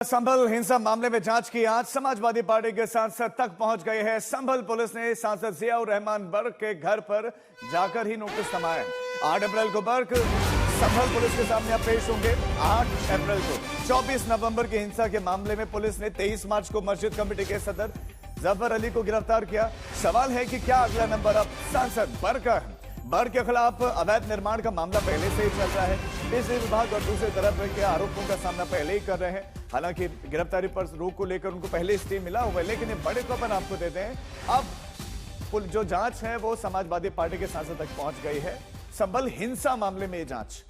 संभल हिंसा मामले में जांच की आज समाजवादी पार्टी के सांसद तक पहुंच गए हैं। संभल पुलिस ने सांसद जियाउर रहमान बर्क के घर पर जाकर ही नोटिस थमाया। 8 अप्रैल को बर्क संभल पुलिस के सामने अब पेश होंगे। 8 अप्रैल को 24 नवंबर की हिंसा के मामले में पुलिस ने 23 मार्च को मस्जिद कमेटी के सदर जफर अली को गिरफ्तार किया। सवाल है कि क्या अगला नंबर अब सांसद बर्क का है? बर्क के खिलाफ अवैध निर्माण का मामला पहले से ही चल रहा है। बिजली विभाग और दूसरी तरफ के आरोपों का सामना पहले ही कर रहे हैं। हालांकि गिरफ्तारी पर रोक को लेकर उनको पहले स्टे मिला हुआ है, लेकिन ये बड़े खबर आपको देते हैं। अब जो जांच है वो समाजवादी पार्टी के सांसद तक पहुंच गई है। संभल हिंसा मामले में ये जांच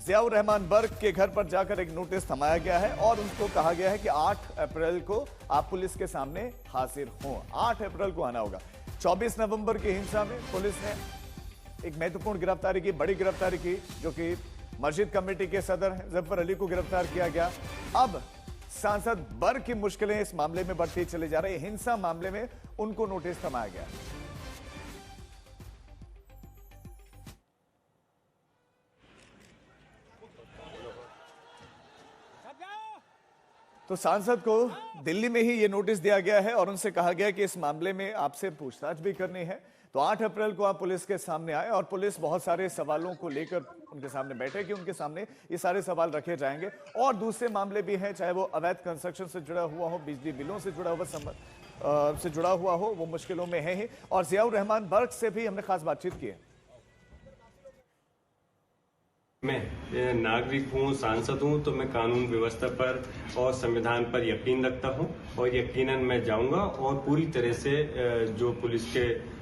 जियाउर रहमान बर्क के घर पर जाकर एक नोटिस थमाया गया है और उनको कहा गया है कि 8 अप्रैल को आप पुलिस के सामने हाजिर हों। 8 अप्रैल को आना होगा। 24 नवंबर की हिंसा में पुलिस ने एक महत्वपूर्ण गिरफ्तारी की, बड़ी गिरफ्तारी की, जो कि मस्जिद कमेटी के सदर हैं जफर अली को गिरफ्तार किया गया। अब सांसद बर्क की मुश्किलें इस मामले में बढ़ती चली जा रही। हिंसा मामले में उनको नोटिस थमाया गया। तो सांसद को दिल्ली में ही ये नोटिस दिया गया है और उनसे कहा गया कि इस मामले में आपसे पूछताछ भी करनी है। तो 8 अप्रैल को आप पुलिस के सामने आए और पुलिस बहुत सारे सवालों को लेकर उनके सामने बैठे कि उनके सामने ये सारे सवाल रखे जाएंगे। और दूसरे मामले भी हैं, चाहे वो अवैध कंस्ट्रक्शन से जुड़ा हुआ हो, बिजली बिलों से जुड़ा हुआ हो, वो मुश्किलों में है ही। और जियाउर रहमान बर्क से भी हमने खास बातचीत की है। मैं नागरिक हूँ, सांसद हूँ, तो मैं कानून व्यवस्था पर और संविधान पर यकीन रखता हूँ और यकीनन मैं जाऊंगा और पूरी तरह से जो पुलिस के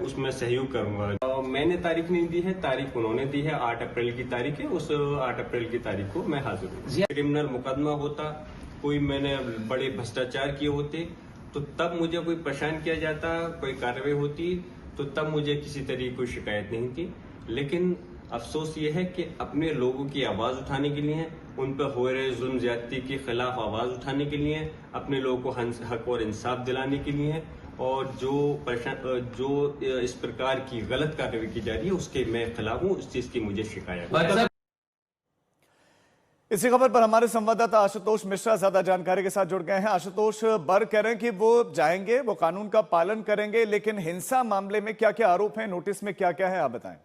उसमें सहयोग करूंगा। मैंने तारीख नहीं दी है, तारीख उन्होंने दी है। 8 अप्रैल की तारीख है। उस 8 अप्रैल की तारीख को मैं हाजिर हूँ। क्रिमिनल मुकदमा होता, कोई मैंने बड़े भ्रष्टाचार किए होते तो तब मुझे कोई परेशान किया जाता, कोई कार्रवाई होती तो तब मुझे किसी तरह की कोई शिकायत नहीं थी। लेकिन अफसोस ये है कि अपने लोगों की आवाज उठाने के लिए, उन पर हो रहे जुल्म ज्यादती के खिलाफ आवाज उठाने के लिए, अपने लोगों को हक और इंसाफ दिलाने के लिए, और जो इस प्रकार की गलत कार्रवाई की जा रही है उसके मैं खिलाफ हूँ। उस चीज की मुझे शिकायत है। इसी खबर पर हमारे संवाददाता आशुतोष मिश्रा ज्यादा जानकारी के साथ जुड़ गए हैं। आशुतोष, बर्क कह रहे हैं कि वो जाएंगे, वो कानून का पालन करेंगे, लेकिन हिंसा मामले में क्या क्या आरोप हैं, नोटिस में क्या क्या है, आप बताएं।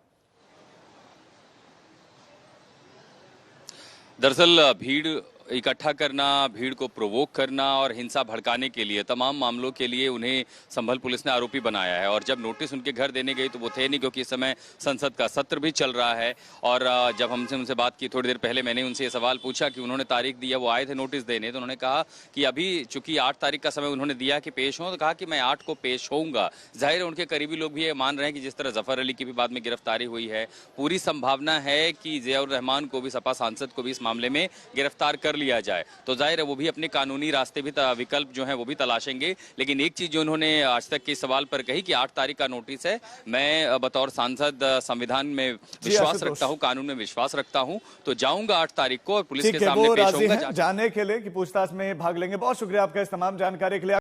दरअसल भीड़ इकट्ठा करना, भीड़ को प्रोवोक करना और हिंसा भड़काने के लिए, तमाम मामलों के लिए उन्हें संभल पुलिस ने आरोपी बनाया है। और जब नोटिस उनके घर देने गई तो वो थे नहीं, क्योंकि इस समय संसद का सत्र भी चल रहा है। और जब हमसे उनसे बात की थोड़ी देर पहले, मैंने उनसे ये सवाल पूछा कि उन्होंने तारीख दी है, वो आए थे नोटिस देने, तो उन्होंने कहा कि अभी चूंकि 8 तारीख का समय उन्होंने दिया कि पेश हो, तो कहा कि मैं 8 को पेश होऊंगा। जाहिर है उनके करीबी लोग भी ये मान रहे हैं कि जिस तरह जफर अली की भी बाद में गिरफ्तारी हुई है, पूरी संभावना है कि जियाउर रहमान को भी, सपा सांसद को भी इस मामले में गिरफ्तार कर लिया जाए। तो जाहिर है वो भी अपने कानूनी रास्ते भी, विकल्प जो है वो भी तलाशेंगे। लेकिन एक चीज जो उन्होंने आज तक के सवाल पर कही कि 8 तारीख का नोटिस है, मैं बतौर सांसद संविधान में विश्वास रखता हूं, कानून में विश्वास रखता हूं, तो जाऊंगा 8 तारीख को और पुलिस के सामने पेश होऊंगा। जाने के लिए कि पूछताछ में भाग लेंगे। बहुत शुक्रिया आपका इस तमाम जानकारी के लिए।